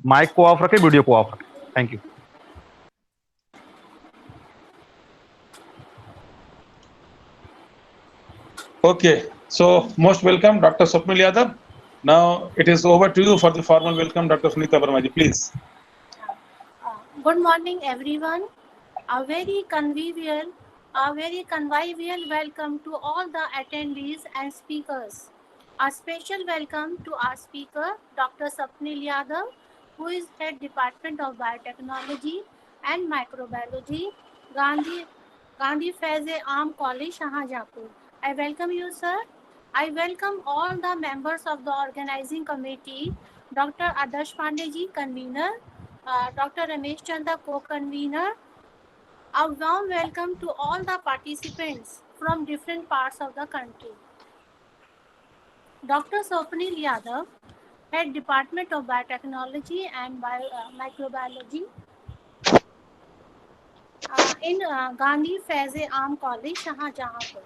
Mic को of रखें, video को ऑफ रखें। Thank you. Okay, so most welcome, Dr. Swapnil Yadav. Now it is over to you for the formal welcome, Dr. Sunita Verma ji, please. Good morning, everyone. A very convivial welcome to all the attendees and speakers. A special welcome to our speaker, Dr. Swapnil Yadav, who is Head Department of Biotechnology and Microbiology, Gandhi Faiz-e-Aam College, Shahjahanpur. I welcome you, sir. I welcome all the members of the organizing committee, Dr. Adarsh Pandey ji, convener, Dr. Ramesh Chanda, co-convener. A warm welcome to all the participants from different parts of the country. Dr. Swapnil Yadav, Head Department of Biotechnology and Microbiology in Gandhi Faiz-e-Aam College, Shahjahanpur.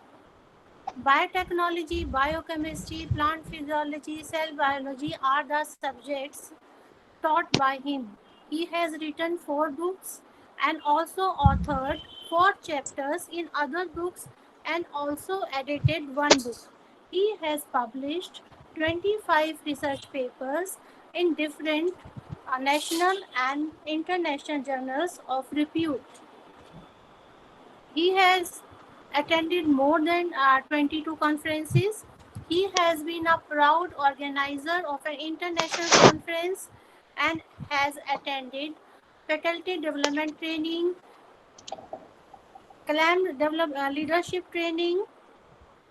Biotechnology, biochemistry, plant physiology, cell biology are the subjects taught by him. He has written 4 books and also authored 4 chapters in other books and also edited 1 book. He has published 25 research papers in different national and international journals of repute. He has attended more than 22 conferences. He has been a proud organizer of an international conference and has attended faculty development training, leadership training,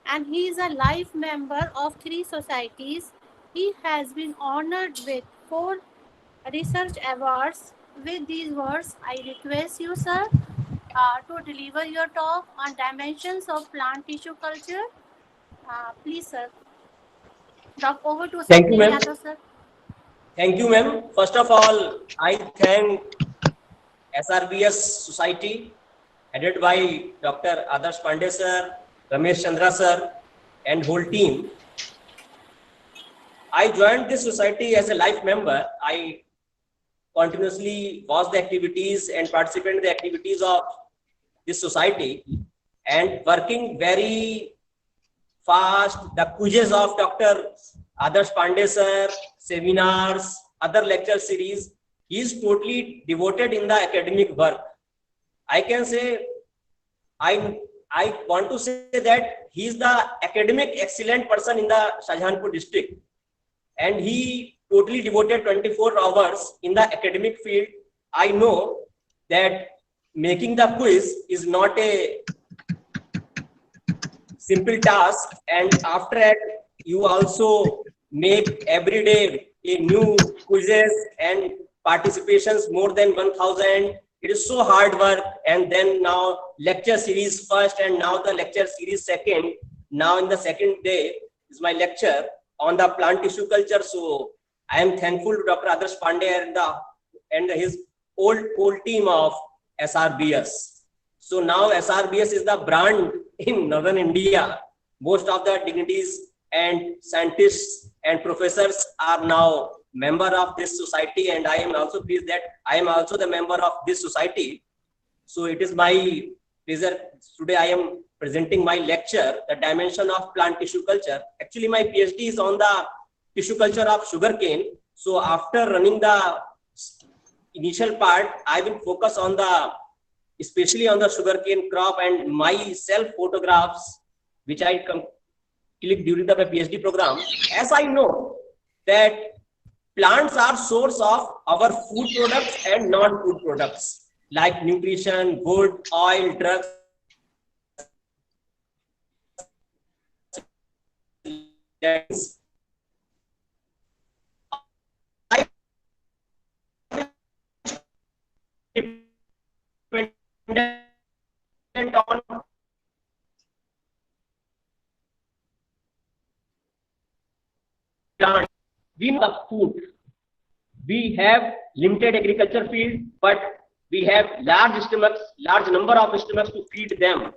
and he is a life member of 3 societies. He has been honored with 4 research awards. With these words, I request you, sir, to deliver your talk on dimensions of plant tissue culture. Please, sir. Over to Thank you, Swapnil ma'am. Yadav, sir. Thank you, ma'am. First of all, I thank SRBS Society, headed by Dr. Adarsh Pandey sir, Ramesh Chandra sir, and whole team. I joined this society as a life member. I continuously watch the activities and participate in the activities of this society, and working very fast. The quizzes of Dr. Adarsh Pandey sir, seminars, other lecture series, he is totally devoted in the academic work. I can say, I want to say that he is the academic excellent person in the Shahjahanpur district, and he totally devoted 24 hours in the academic field. I know that making the quiz is not a simple task, and after that you also make every day a new quizzes and participations more than 1000. It is so hard work. And then now lecture series first, and now the lecture series second. Now in the second day is my lecture on the plant tissue culture. So I am thankful to Dr. Adarsh Pandey and his whole team of SRBS. So now SRBS is the brand in Northern India. Most of the dignities and scientists and professors are now member of this society, and I am also pleased that I am also the member of this society. So it is my pleasure today I am presenting my lecture, The Dimension of Plant Tissue Culture. Actually, my PhD is on the tissue culture of sugarcane. So after running the initial part, I will focus on especially on the sugarcane crop, and my self photographs, which I click during the PhD program. As I know that plants are source of our food products and non-food products like nutrition, wood, oil, drugs. We know the food. We have limited agriculture field, but we have large number of stomachs to feed them.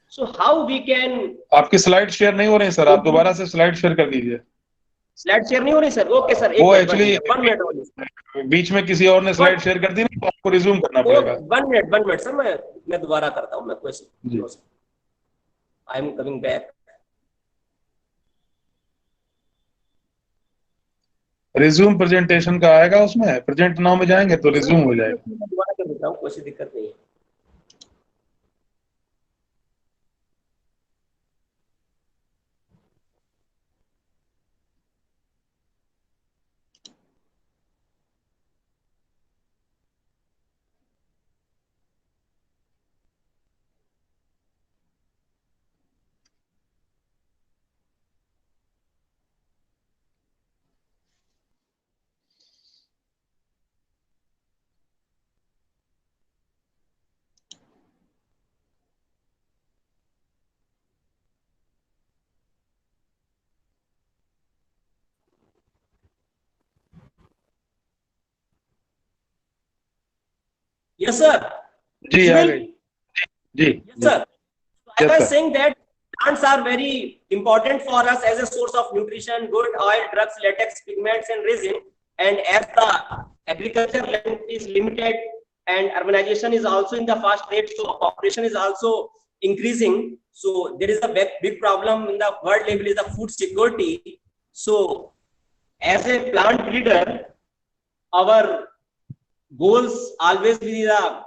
So how we can? आपकी slide share नहीं हो रही sir, आप दोबारा से slide share कर दीजिए. Slide share नहीं हो रही सर? ओके सर, वो actually- 1 मिनट ओनली, बीच में किसी और ने स्लाइड शेयर कर दी ना, तो आपको रिज्यूम करना पड़ेगा। 1 मिनट सर, मैं दोबारा करता हूँ, मैं जी। Question, I am coming back. Resume presentation का आएगा, उसमें प्रेजेंट नाउ में जाएंगे तो रिज्यूम हो जाएगा। मैं दोबारा कर देता हूँ, कोई दिक्कत नहीं है। Yes, sir. जी आ Sushil? गई। जी Yes, sir. I Yes, was sir. saying that plants are very important for us as a source of nutrition, wood, oil, drugs, latex, pigments, and resin. And as the agriculture land is limited and urbanization is also in the fast rate, so population is also increasing. So there is a big problem in the world level is the food security. So as a plant breeder, our goals always be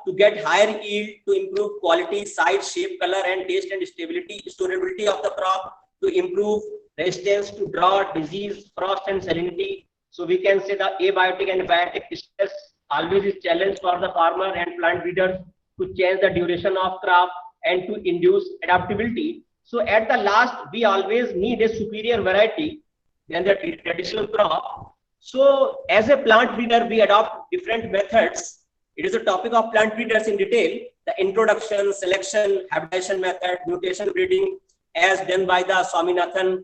to get higher yield, to improve quality, size, shape, color, and taste, and stability, storability of the crop, to improve resistance to drought, disease, frost, and salinity. So we can say the abiotic and biotic stress always is challenge for the farmer and plant breeders to change the duration of crop and to induce adaptability. So at the last, we always need a superior variety than the traditional crop. So as a plant breeder, we adopt different methods. It is a topic of plant breeders in detail, the introduction, selection, hybridization method, mutation breeding as done by the Swaminathan,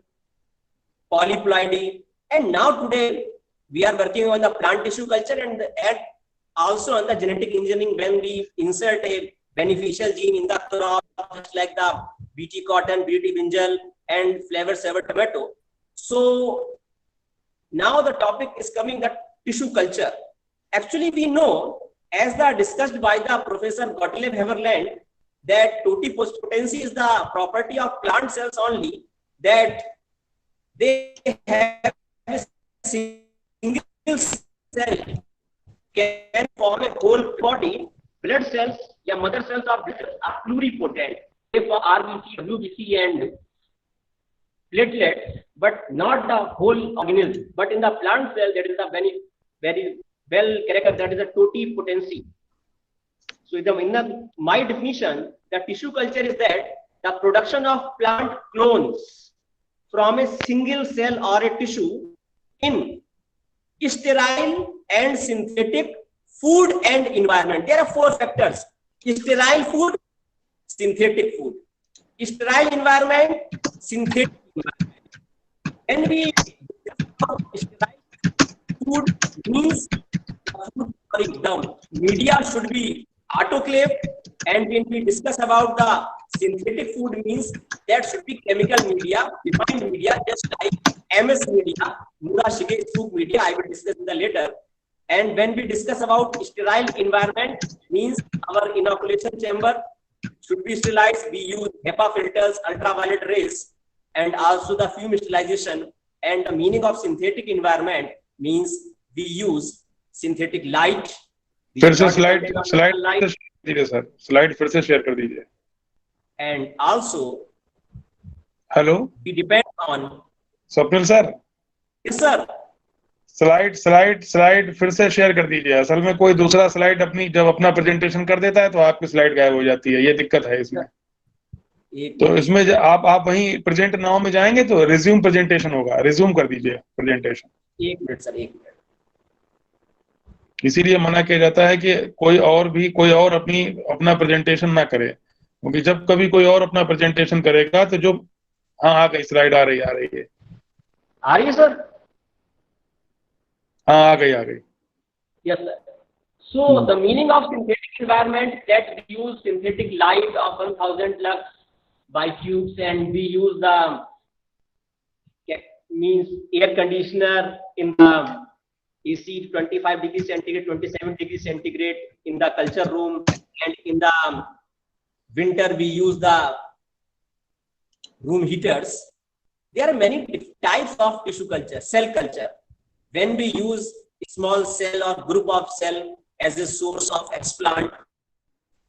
polyploidy. And now today, we are working on the plant tissue culture and also on the genetic engineering when we insert a beneficial gene in the crop, just like the BT cotton, BT brinjal, and flavor saver tomato. So now the topic is coming the tissue culture. Actually, we know, as the discussed by the Professor Gottlieb Haberland, that totipotency is the property of plant cells only, that they have a single cell can form a whole body. Blood cells, yeah, mother cells of blood cells are pluripotent. They for RBC, WBC, and platelets, but not the whole organism. But in the plant cell, that is a very well character, that is a totipotency. So in my definition, the tissue culture is that the production of plant clones from a single cell or a tissue in sterile and synthetic food and environment. There are 4 factors: sterile food, synthetic food, sterile environment, synthetic environment. When we sterile food means food break down, media should be autoclave, and when we discuss about the synthetic food means that should be chemical media, refined media, just like MS media, Murashige soup media, I will discuss in the later. And when we discuss about sterile environment means our inoculation chamber should be sterilized. We use HEPA filters, ultraviolet rays, and also the fume sterilization. And the meaning of synthetic environment means we use synthetic light. फिर से slide दीजिए sir, slide फिर से share कर दीजिए। And also, hello, we depend on. Swapnil sir, Yes, sir. Slide फिर से share कर दीजिए। असल में कोई दूसरा स्लाइड जब अपना प्रेजेंटेशन कर देता है तो आपकी स्लाइड गायब हो जाती है, ये दिक्कत है इसमें। तो इसमें आप वहीं प्रेजेंट नाउ में जाएंगे तो रिज्यूम प्रेजेंटेशन होगा, रिज्यूम कर दीजिए प्रेजेंटेशन। 1 minute sir, 1 minute. इसीलिए मना किया जाता है कि कोई और अपना प्रेजेंटेशन ना करे, क्योंकि जब कभी कोई और अपना प्रेजेंटेशन करेगा तो जो हाँ आ गई स्लाइड, आ रही है आ रही है सर? हाँ आ गई। Yes, sir. So the meaning of synthetic environment, that we use synthetic light of 1000 lux by tubes, and we use the means air conditioner in the AC 25 degrees centigrade, 27 degrees centigrade in the culture room, and in the winter we use the room heaters. There are many types of tissue culture, cell culture. When we use a small cell or group of cell as a source of explant,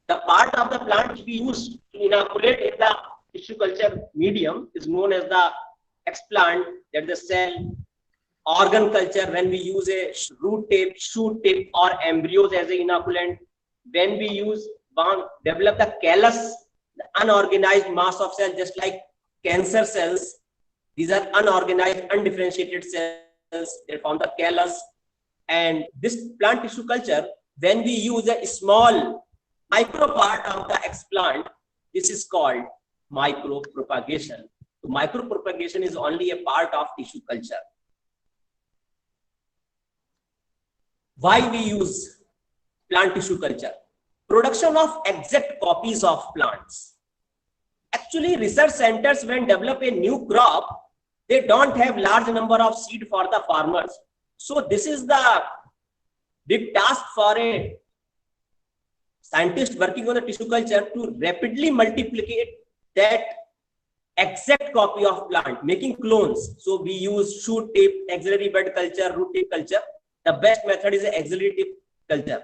the part of the plant we use to inoculate in the tissue culture medium is known as the explant, that the cell. Organ culture, when we use a root tip, shoot tip, or embryos as an inoculant. When we develop the callus, the unorganized mass of cells, just like cancer cells. These are unorganized, undifferentiated cells. They form the callus. And this plant tissue culture, when we use a small micro part of the explant, this is called micropropagation. So micropropagation is only a part of tissue culture. Why we use plant tissue culture? Production of exact copies of plants. Actually, research centers, when develop a new crop, they don't have large number of seed for the farmers. So this is the big task for a scientist working on the tissue culture, to rapidly multiplicate that exact copy of plant, making clones. So we use shoot tip, axillary bud culture, root tip culture. The best method is axillary tip culture.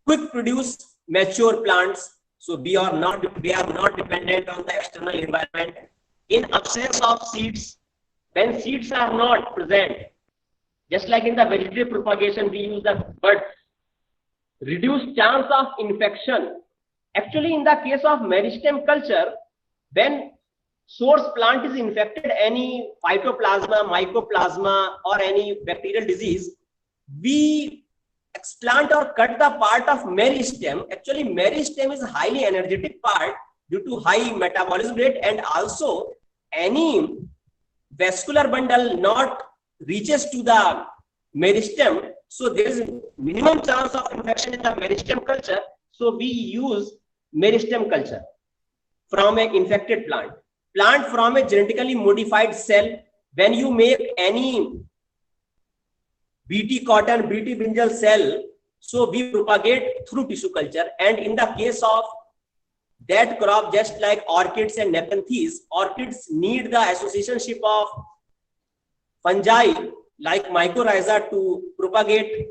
Quick produce mature plants. So we are not dependent on the external environment. In absence of seeds, when seeds are not present, just like in the vegetative propagation, we use the bud. Reduced chance of infection. Actually, in the case of meristem culture, when source plant is infected, any phytoplasma, mycoplasma, or any bacterial disease, we explant or cut the part of meristem. Actually, meristem is a highly energetic part due to high metabolism rate, and also any vascular bundle not reaches to the meristem. So there is minimum chance of infection in the meristem culture. So we use meristem culture from an infected plant. Plant from a genetically modified cell. When you make any BT cotton, BT brinjal cell, so we propagate through tissue culture. And in the case of that crop, just like orchids and nepenthes, orchids need the associationship of fungi like mycorrhiza to propagate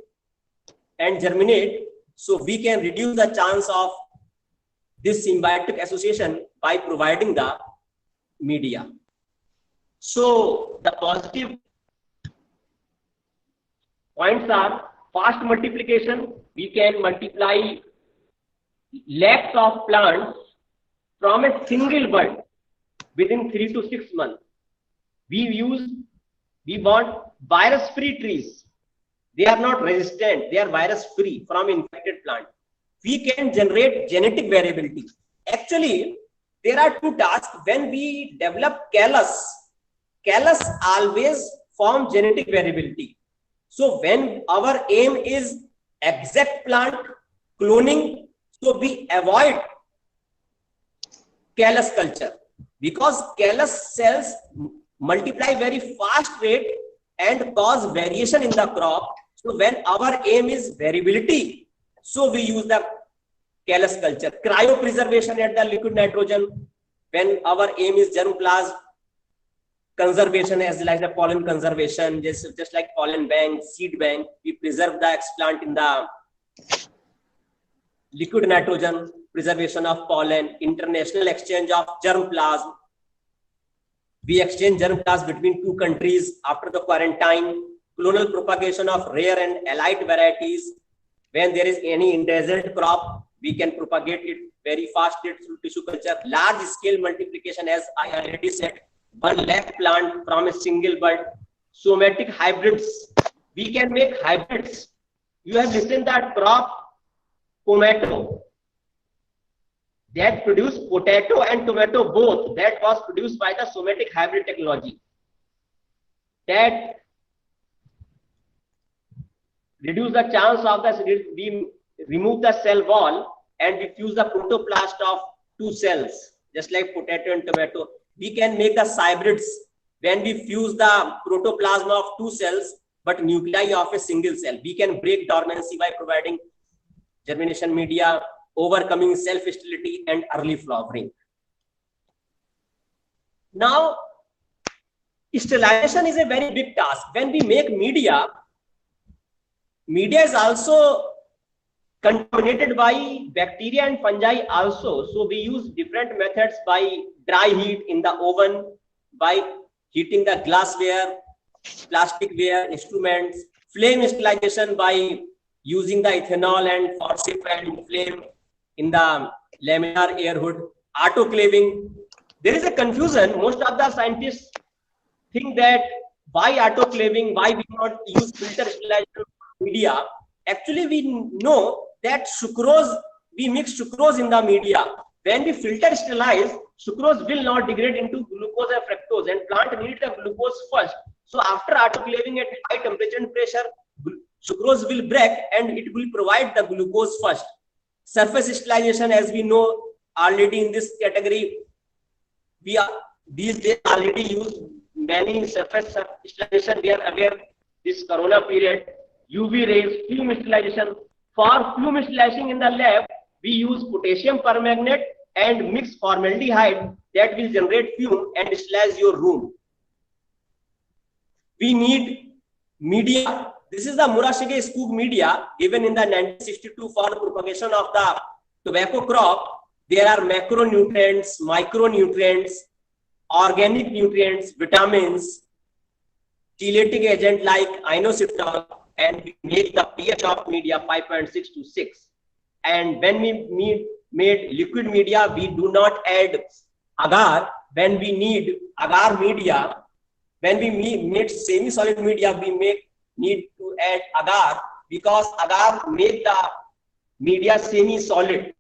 and germinate. So we can reduce the chance of this symbiotic association by providing the media. So the positive points are fast multiplication. We can multiply lakhs of plants from a single bud within 3 to 6 months. We want virus-free trees. They are not resistant. They are virus-free from infected plant. We can generate genetic variability. Actually, there are two tasks. When we develop callus always form genetic variability. So when our aim is exact plant cloning, so we avoid callus culture, because callus cells multiply very fast rate and cause variation in the crop. So when our aim is variability, so we use the callus culture. Cryopreservation at the liquid nitrogen, when our aim is germplasm conservation, as like the pollen conservation, just like pollen bank, seed bank, we preserve the explant in the liquid nitrogen, preservation of pollen, international exchange of germplasm. We exchange germplasm between two countries after the quarantine, clonal propagation of rare and allied varieties. When there is any endangered crop, we can propagate it very fast through tissue culture. Large scale multiplication, as I already said, 1 lakh plant from a single bud. Somatic hybrids, we can make hybrids. You have listened that crop tomato that produce potato and tomato both, that was produced by the somatic hybrid technology. That reduce the chance of we remove the cell wall and we fuse the protoplast of two cells, just like potato and tomato. We can make the hybrids when we fuse the protoplasm of two cells, but nuclei of a single cell. We can break dormancy by providing germination media, overcoming self-sterility and early flowering. Now, sterilization is a very big task. When we make media, media is also contaminated by bacteria and fungi also. So we use different methods by dry heat in the oven, by heating the glassware, plasticware, instruments, flame sterilization by using the ethanol and forceps and flame in the laminar air hood, autoclaving. There is a confusion. Most of the scientists think that why autoclaving, why we not use filter sterilization media. Actually, we know that sucrose, we mix sucrose in the media. When we filter sterilize, sucrose will not degrade into glucose and fructose, and plant need the glucose first. So after autoclaving at high temperature and pressure, sucrose will break and it will provide the glucose first. Surface sterilization, as we know already in this category, we are these days already use many surface sterilization. We are aware this corona period, UV rays, fume sterilization. For fume sterilizing in the lab, we use potassium permanganate and mix formaldehyde that will generate fume and sterilize your room. We need media. This is the Murashige Skoog media given in the 1962 for the propagation of the tobacco crop. There are macronutrients, micronutrients, organic nutrients, vitamins, chelating agent like inositol, and we make the pH of media 5.6 to 6. And when we made liquid media, we do not add agar. When we need agar media, when we made semi-solid media, we need to add agar, because agar make the media semi-solid.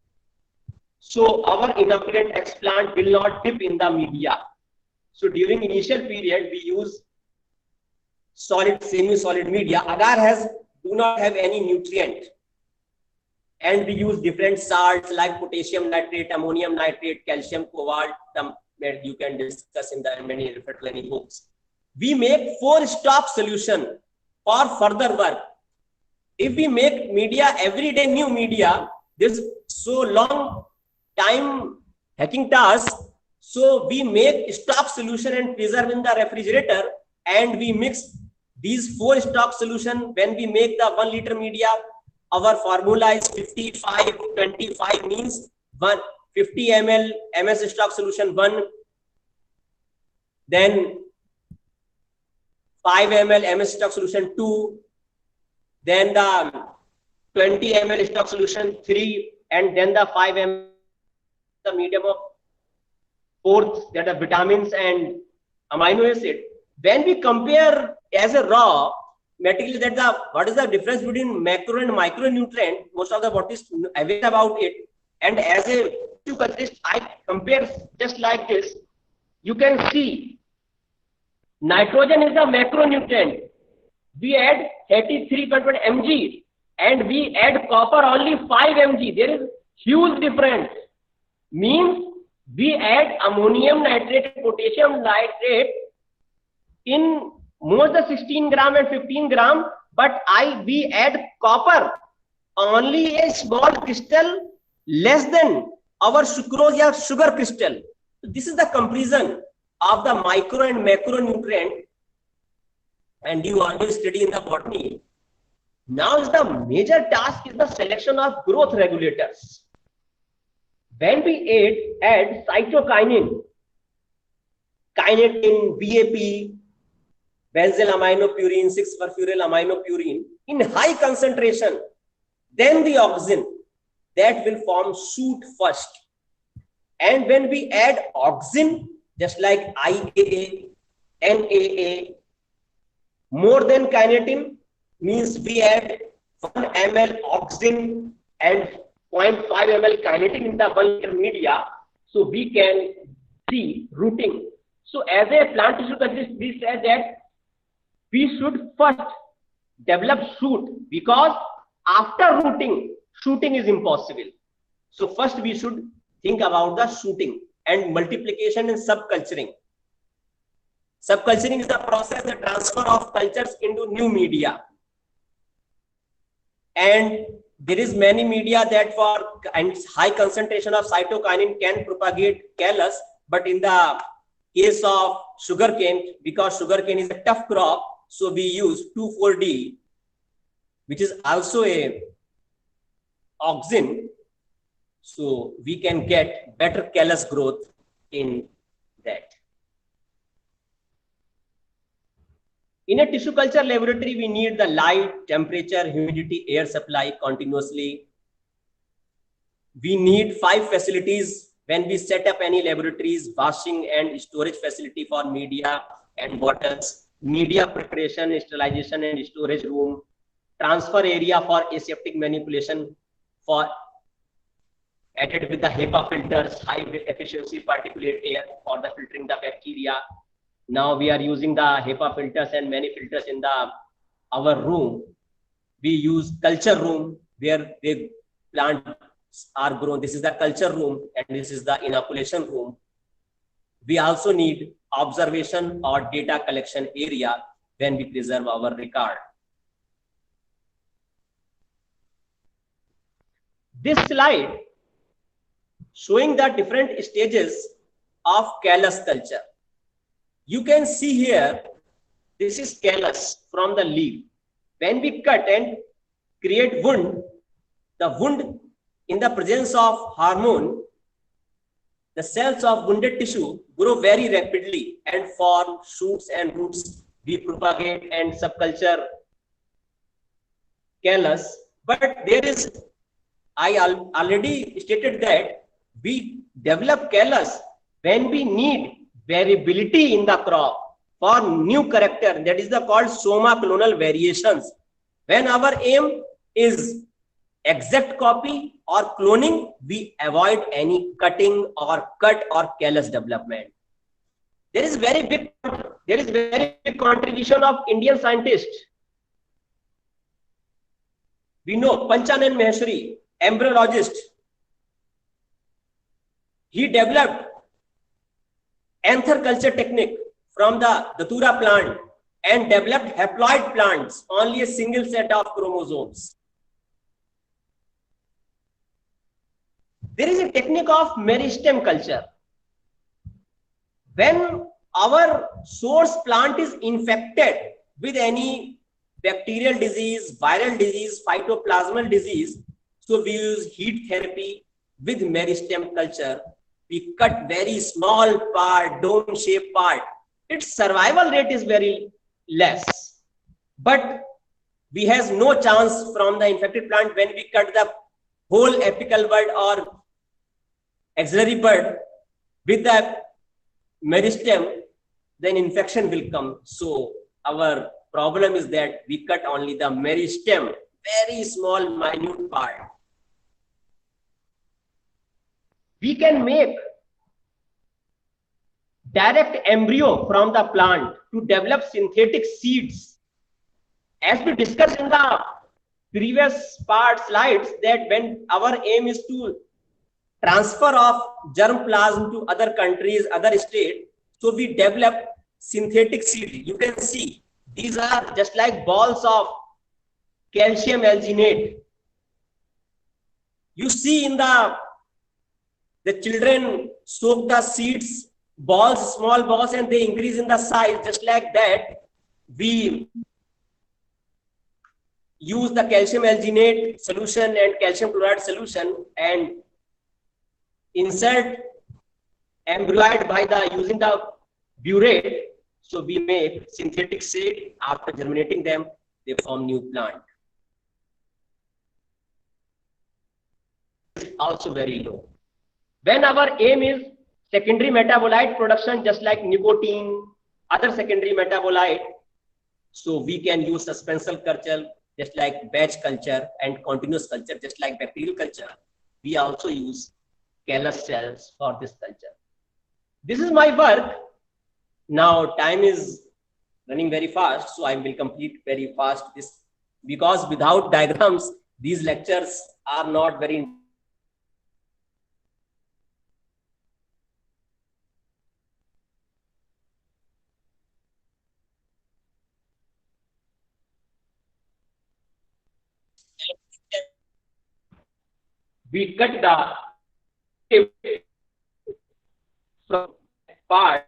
So our inoculant explant will not dip in the media. So during initial period, we use solid, semi-solid media. Agar do not have any nutrient. And we use different salts like potassium nitrate, ammonium nitrate, calcium cobalt, that you can discuss in the many refer to any books. We make 4-stop solution for further work. If we make media every day, new media, this so long time hacking task. So we make stop solution and preserve in the refrigerator, and we mix these 4-stop solution. When we make the 1 liter media, our formula is 55-25, means 50 ml MS stock solution 1, then 5 ml MS stock solution 2, then the 20 ml stock solution 3, and then the 5 ml the medium of 4th, that are vitamins and amino acid. When we compare as a raw material, that what is the difference between macro and micronutrient, most of the what is aware about it, and as a I compare just like this. You can see nitrogen is a macronutrient. We add 83.1 mg and we add copper only 5 mg. There is huge difference. Means we add ammonium nitrate, potassium nitrate in more than 16 gram and 15 gram, but we add copper only a small crystal less than our sucrose or sugar crystal. This is the comparison of the micro and macronutrient, and you always study in the botany. Now is the major task is the selection of growth regulators. When we add cytokinin, kinetin, BAP, benzyl aminopurine, 6-furfuryl aminopurine in high concentration, then the auxin that will form shoot first. And when we add auxin, just like IAA, NAA, more than kinetin, means we add 1 ml auxin and 0.5 ml kinetin in the 1 liter media, so we can see rooting. So as a plant tissue specialist, we say that we should first develop shoot, because after rooting, shooting is impossible. So first we should think about the shooting and multiplication and subculturing. Subculturing is the process, the transfer of cultures into new media. And there is many media that for and high concentration of cytokinin can propagate callus, but in the case of sugarcane, because sugarcane is a tough crop, so we use 2,4-D, which is also a auxin, so we can get better callus growth in that. In a tissue culture laboratory, we need the light, temperature, humidity, air supply continuously. We need 5 facilities when we set up any laboratories: washing and storage facility for media and bottles, media preparation, sterilization and storage room, transfer area for aseptic manipulation for added with the HEPA filters, high efficiency particulate air for the filtering the bacteria. Now we are using the HEPA filters and many filters in our room. We use culture room where the plants are grown. This is the culture room and this is the inoculation room. We also need observation or data collection area when we preserve our record. This slide showing the different stages of callus culture. You can see here, this is callus from the leaf. When we cut and create wound, the wound in the presence of hormone, the cells of wounded tissue grow very rapidly and form shoots and roots. We propagate and subculture callus, but there is, I already stated that we develop callus when we need variability in the crop for new character, that is the called soma clonal variations. When our aim is exact copy or cloning, we avoid any cutting or cut or callus development. There is very big contribution of Indian scientists. We know Panchanan Maheshwari, embryologist. He developed anther culture technique from the datura plant and developed haploid plants, only a single set of chromosomes. There is a technique of meristem culture. When our source plant is infected with any bacterial disease, viral disease, phytoplasmal disease, so we use heat therapy with meristem culture. We cut very small part, dome-shaped part. Its survival rate is very less, but we has no chance from the infected plant. When we cut the whole apical bud or axillary bud with the meristem, then infection will come. So our problem is that we cut only the meristem, very small, minute part. We can make direct embryo from the plant to develop synthetic seeds. As we discussed in the previous slides, that when our aim is to transfer of germplasm to other countries, other states, so we develop synthetic seed. You can see these are just like balls of calcium alginate. You see in the children soak the seeds, balls, small balls, and they increase in the size. Just like that, we use the calcium alginate solution and calcium chloride solution and insert embryoid by using the burette. So we make synthetic seed. After germinating them, they form new plant. Also very low. When our aim is secondary metabolite production, just like nicotine, other secondary metabolite, so we can use suspensal culture, just like batch culture, and continuous culture, just like bacterial culture. We also use callus cells for this culture. This is my work. Now time is running very fast, so I will complete very fast this, because without diagrams, these lectures are not very we cut the tip from part.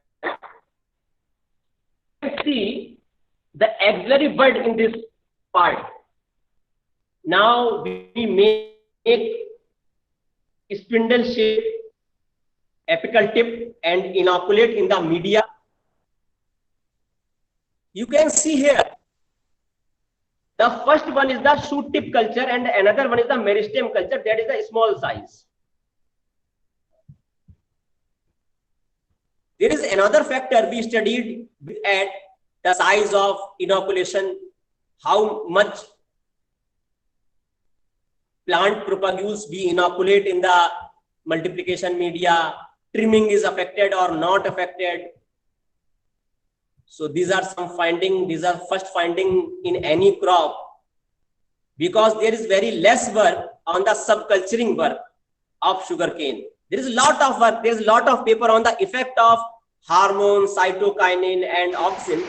See the axillary bud in this part. Now we make spindle shape apical tip and inoculate in the media. You can see here, the first one is the shoot tip culture and another one is the meristem culture, that is the small size. There is another factor we studied at the size of inoculation, how much plant propagules we inoculate in the multiplication media, trimming is affected or not affected. So these are some findings, these are first finding in any crop, because there is very less work on the subculturing work of sugarcane. There is a lot of work, there is a lot of paper on the effect of hormone, cytokinin and auxin.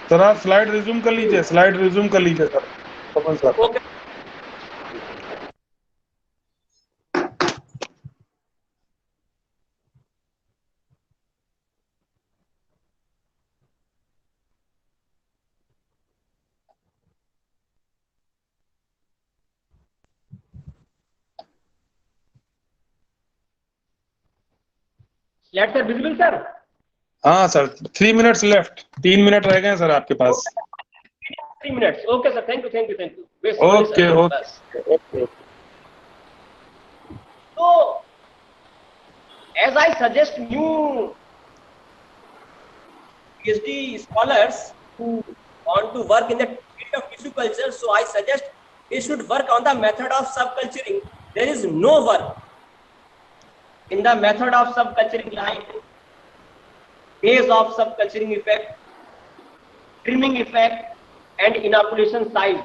Sir आप slide resume कर लीजिए, sir Pawan sir. Okay. Slide sir, visible sir? हाँ सर, 3 minutes left, 3 minute रह गए हैं sir आपके पास। 3 minutes. Okay sir, thank you. Wait, okay sorry, sir. Okay. So, as I suggest new PhD scholars who want to work in the field of tissue culture, so I suggest they should work on the method of subculturing. There is no work in the method of subculturing like phase of subculturing effect, trimming effect, and inoculation size.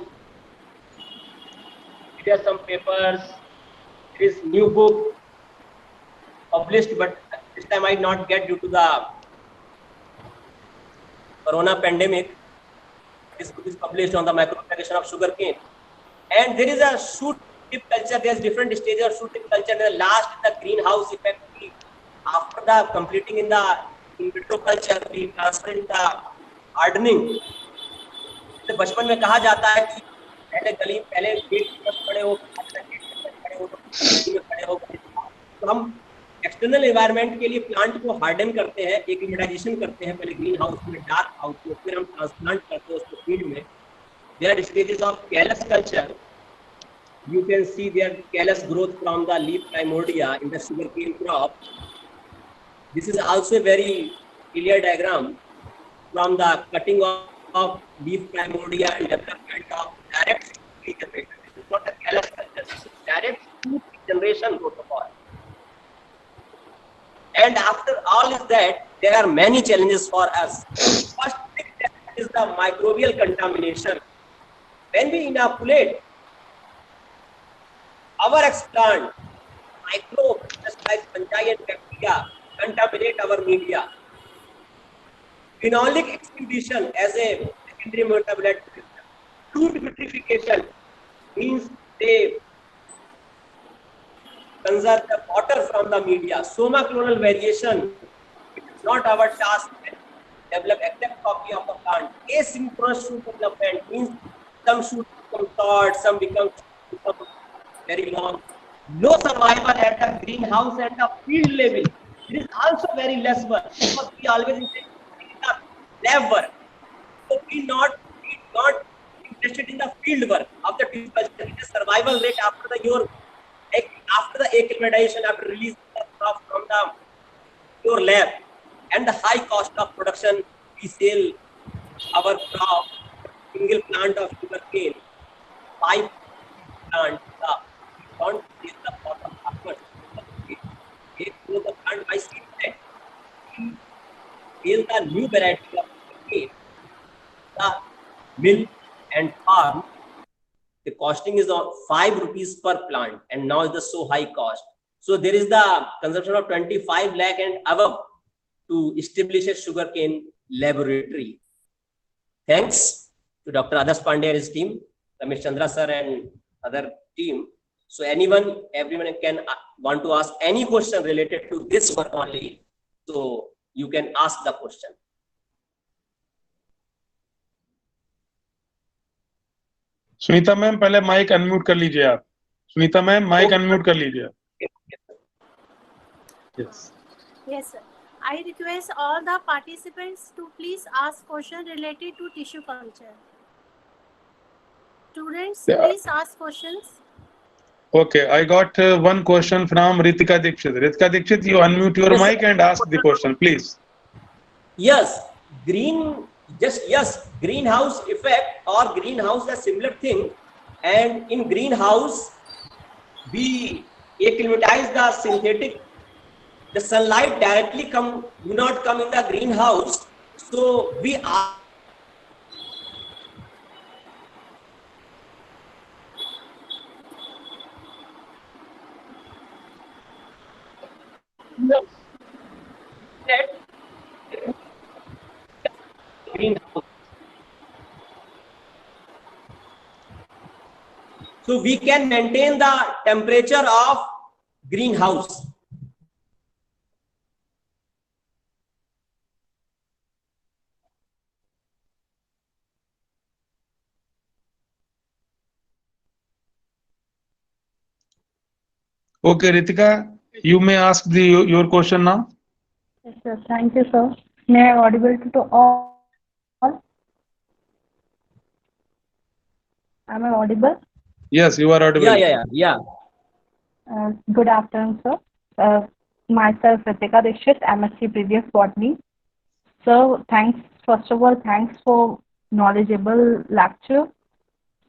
There are some papers. There is new book published, but this time I not get due to the corona pandemic. This book is published on the micropropagation of sugarcane, and there is a shoot tip culture. There is different stages of shoot tip culture. The last is the greenhouse effect. After the completing in the in vitro culture, we transfer in the hardening. तो बचपन में कहा जाता है कि पहले gate पर खड़े हो, तो हम एक्सटर्नल एनवायरनमेंट के लिए प्लांट को हार्डन करते हैं, एक्लिमेटाइजेशन करते हैं पहले ग्रीन हाउस में, डार्क हाउस में, फिर हम ट्रांसप्लांट करते हैं उसको फील्ड में. There are stages of callus culture. You can see their callus growth from the leaf primordia in the sugarcane crop. This is also a very clear diagram from the cutting of leaf primordia and development of direct regeneration. This is not a callus culture, this is direct shoot regeneration protocol. And after all is that, there are many challenges for us. First thing is the microbial contamination. When we inoculate our explant, microbes just like fungi and bacteria contaminate our media. Phenolic expedition as a secondary metabolite. Root vitrification means they conserve the water from the media. Soma clonal variation, it is not our task to develop exact copy of the plant. Asynchronous shoot development means some shoots become short, some become very long. No survival at the greenhouse at the field level. It is also very less work because we always intend the lab work. So we not interested in the field work of the tissue culture. It is survival rate after the acclimatization, after release the crop from the your lab, and the high cost of production. We sell our crop, single plant of sugarcane, 5 plants. Don't see the bottom upwards. They grow the plant by seed set. Build the new variety of sugarcane. The mill and farm, the costing is on 5 rupees per plant, and now it's so high cost. So there is the consumption of 25 lakh and above to establish a sugarcane laboratory. Thanks to Dr. Adarsh Pandey and his team, Ramesh Chandra sir and other team. So everyone can want to ask any question related to this work only. So you can ask the question. Sunita ma'am पहले mic unmute कर लीजिए आप। Sunita ma'am mic unmute कर लीजिए आप। Yes. Yes, sir. I request all the participants to please ask questions related to tissue culture. Students, Yeah. please ask questions. Okay, I got one question from Ritika Dikshit. Ritika Dikshit, you unmute your Yes, mic sir. and ask the question, please. Yes, greenhouse effect or greenhouse is a similar thing, and in greenhouse we acclimatize the synthetic. The sunlight directly do not come in the greenhouse, so we are greenhouse. So we can maintain the temperature of greenhouse. Okay, Ritika, you may ask your question now. Yes, sir. Thank you, sir. May I audible to all? Am I audible? Yes, you are audible. Yeah. Good afternoon, sir. Myself, Ritika Dikshit, MSc Previous Botany. Sir, first of all, thanks for knowledgeable lecture.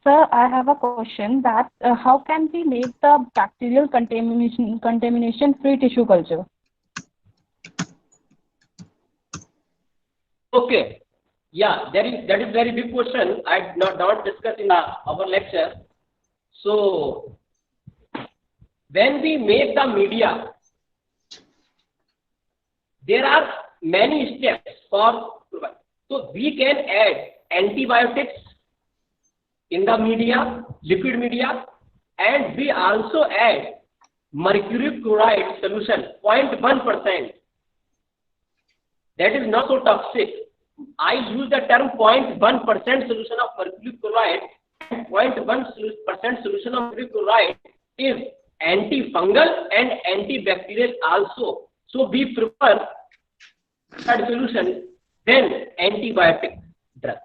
Sir, I have a question that how can we make the bacterial contamination free tissue culture? Okay. Yeah, that is very big question. I don't discuss in our lecture. So when we make the media, there are many steps for. So we can add antibiotics in the media, liquid media, and we also add mercury chloride solution 0.1%. That is not so toxic. I use the term 0.1% solution of mercury chloride, and 0.1% solution of mercury chloride is antifungal and antibacterial also. So we prefer that solution than antibiotic drug.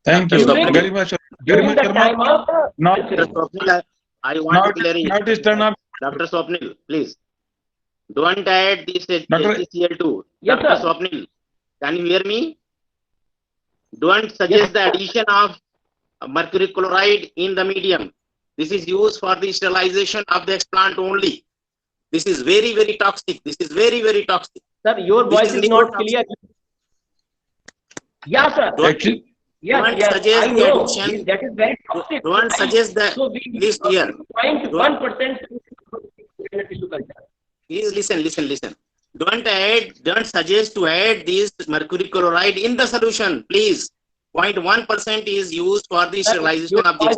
Thank you very much. During the time of Now, Dr. Swapnil, I want to clarify. now it is turn up. Dr. Swapnil, please. Don't add this Dr. HCl2. Yes, Dr. sir. Swapnil, can you hear me? Don't suggest the addition of mercury chloride in the medium. This is used for the sterilization of the explant only. This is very, very toxic. This is very, very toxic. Sir, your This voice is is not liquid clear. Yeah, sir. Actually, Don't Yes, suggest I the know. addition. That is very toxic. Don't suggest the So we list here. 0.1% tissue culture. Please listen. Don't suggest to add this mercury chloride in the solution, please. 0.1% is used for the sterilization of the